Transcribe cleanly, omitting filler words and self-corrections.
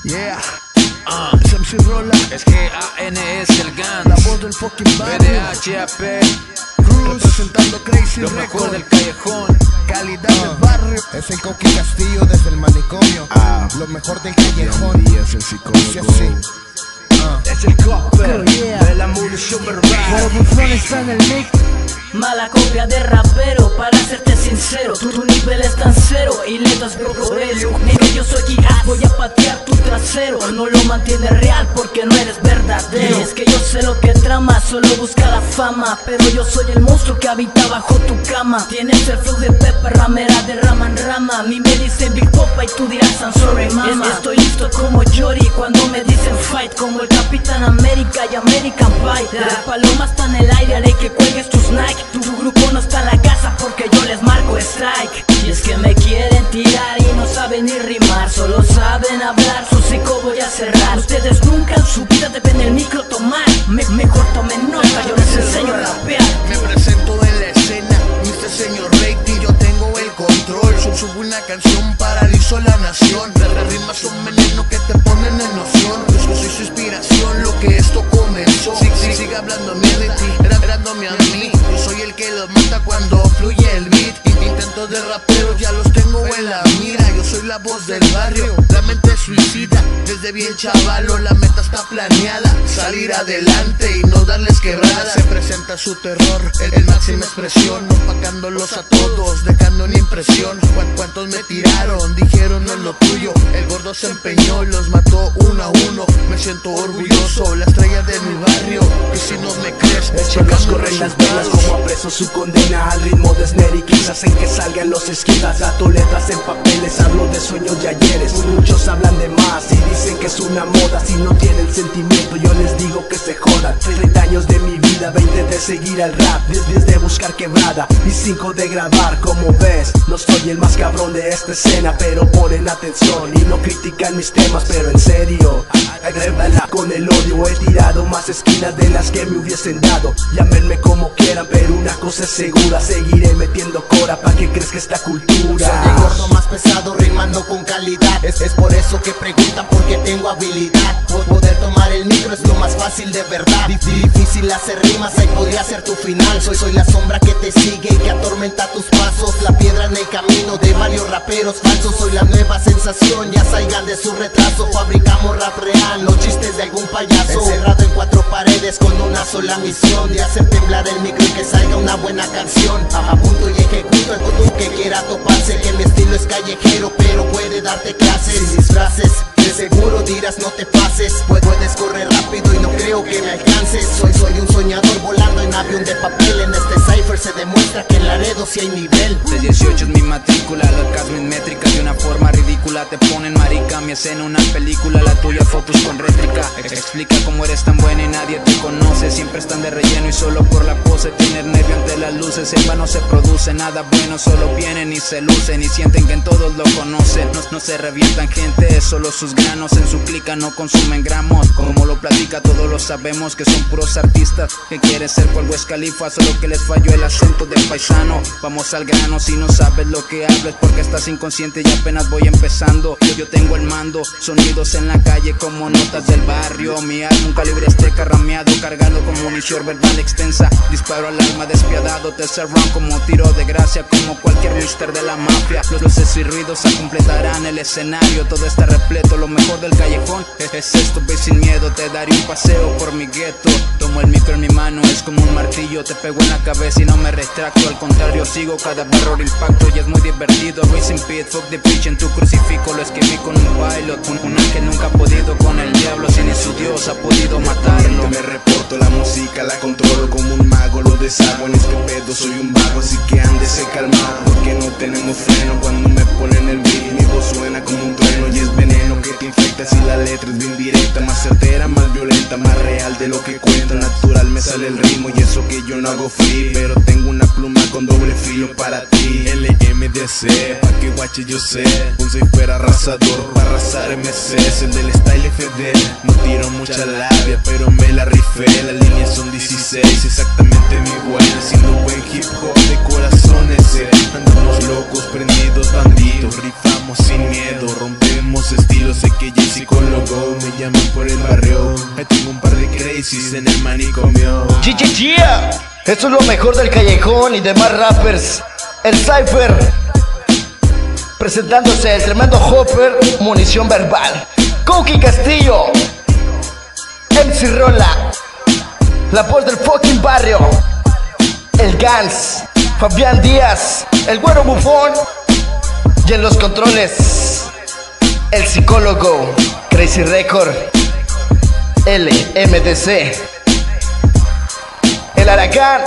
Yeah. Es MC Rola. Es G-A-N-S el GAN. La voz del fucking barrio. BDHAP. Cruz. Representando Crazy Lo mejor Record. del callejón. Calidad del barrio. Es el Coqui Castillo desde el manicomio. Lo mejor del callejón. Y es el psicólogo. Sí, así. Es el Copper Yeah. de la munición verbal. Pero Bufón está en el mic. Mala copia de rapero, para serte sincero, tu nivel es tan cero y letras brocodelio. Nigga, yo soy Kiaz, voy a patear tu trasero. No lo mantienes real porque no eres verdadero. Y es que yo sé lo que trama, solo busca la fama, pero yo soy el monstruo que habita bajo tu cama. Tienes el flow de Pepe, ramera de rama en rama. A mí me dicen Big Popa y tú dirás I'm sorry mama. Estoy listo como Jory cuando me dicen fight, como el Capitán América y American Pie. La paloma está en el aire, haré que cuelgues tus Nike. Tu grupo no está en la casa porque yo les marco strike. Y es que me quieren tirar y no saben ni rimar, solo saben hablar, su hocico voy a cerrar. Ustedes nunca en su vida deben el micro tomar. Mejor tomen nota, yo les enseño a rapear. Me presento en la escena, Mr. Señor Reiki, yo tengo el control. Subo una canción, paralizo la nación. Las rimas son veneno que te ponen en noción. Yo soy su inspiración, lo que esto comenzó. Sigue hablándome de ti, dándome a mí. Yo soy el que los mata cuando fluye el beat. Intentos de raperos ya los tengo en la mira. Yo soy la voz del barrio, la mente suicida. Desde bien chavalo la meta está planeada. Salir adelante y no darles quebrada. Se presenta su terror, el máxima expresión. Opacándolos a todos, dejando una impresión. ¿Cuántos me tiraron? Dijeron no es lo tuyo. El gordo se empeñó, los mató uno a uno. Me siento orgulloso, la estrella de mi barrio. Y si no me crees, Chicos corren las velas como a preso su condena. Al ritmo de Snare y quizás hacen que salgan los esquinas. Dato letras en papeles, hablo de sueños de ayeres. Muchos hablan de más y dicen que es una moda. Si no tienen sentimiento yo les digo que se jodan. 30 años de mi vida, 20 de seguir al rap, 10 de buscar quebrada y 5 de grabar. Como ves, no soy el más cabrón de esta escena, pero ponen atención y no critican mis temas. Pero en serio, con el odio he tirado más esquinas de las que me hubiesen dado. Llámenme como quieran, pero una cosa es segura, seguiré metiendo cora pa' que crezca esta cultura. Soy el gordo más pesado rimando con calidad. Es por eso que preguntan porque tengo habilidad. Poder tomar el micro es lo más fácil de verdad. Difícil hacer rimas, ahí podría ser tu final. Soy la sombra que te sigue y que atormenta tus pasos. La piedra en el camino de varios raperos falsos. Soy la nueva sensación, ya salgan de su retraso. Fabricamos rap real, los chistes de algún payaso. Encerrado en 4 paredes con una sola misión: de hacer temblar el micro y que salga una buena canción. Apunto y ejecuto el tú que quiera toparse. Que mi estilo es callejero pero puede darte clases. Sin disfraces, de seguro dirás no te pases. Puedes correr rápido y no creo que me alcances. Soy un soñador volando en avión de papel. En este cipher se demuestra que en Laredo sí hay nivel. De 18 es mi matrícula, locas mis métricas de una forma ridícula. Te ponen marica, mi escena una película. La tuya fotos con réplica. Explica cómo eres tan buena y nadie te conoce. Siempre están de relleno y solo por la pose. Tener nervio ante las luces, en vano se produce nada bueno. Solo vienen y se lucen y sienten que en todos lo conocen. No se revientan gente, es solo sus granos. En su clica no consumen gramos. Como lo platica todos lo sabemos que son puros artistas que quieren ser cual Wiz Khalifa, solo que les falló el acento del paisano. Vamos al grano, si no sabes lo que hablo es porque estás inconsciente y apenas voy empezando. Yo tengo el mando, sonidos en la calle como notas del barrio. Mi alma un calibre esteca rameado, cargado con munición verbal extensa. Disparo al alma despiadado, tercer round como tiro de gracia, como cualquier mister de la mafia. Los luces y ruidos se completarán el escenario, todo está repleto, lo mejor del callejón es esto, ve sin miedo, te daré un paseo por mi gueto. Tomo el micro en mi mano, es como un martillo, te pego en la cabeza y no me retracto. Al contrario, sigo cada barro impacto y es muy divertido. Racing Pit, fuck the bitch en tu crucifijo. Lo escribí con un pilot, un ángel nunca ha podido con el diablo. Si ni su Dios ha podido matarlo. Me reporto la música, la controlo como un mago. Lo deshago en este pedo, soy un vago, así que ándese calmado porque no tenemos freno. Cuando me ponen el beat, mi voz suena como un trueno y es veneno que te infecta. Si la letra es bien directa, más certera, más violenta, más real de lo que cuenta. Natural me sale el ritmo y eso que yo no hago free, pero tengo una pluma con doble filo para ti. LMDC, pa' que guache yo sé, un cipher arrasador para arrasar MC. Es el del style FD, no tiro mucha labia pero me la rifé. Las líneas son 16, exactamente mi buena, haciendo buen hip hop de corazones. Andamos locos, prendidos, bandidos, rifamos sin miedo, rompemos estilos. Sé que Jay psicólogo me llaman por el barrio, tengo un par de crazies en el manicomio. Yeah. Esto es lo mejor del callejón y demás rappers. El Cypher presentándose, el tremendo Hopper, munición verbal. Cookie Castillo, MC Rola, la voz del fucking barrio. El Gans, Fabián Díaz, el güero bufón. Y en los controles, el psicólogo, Crazy Record, LMDC, el Aragán.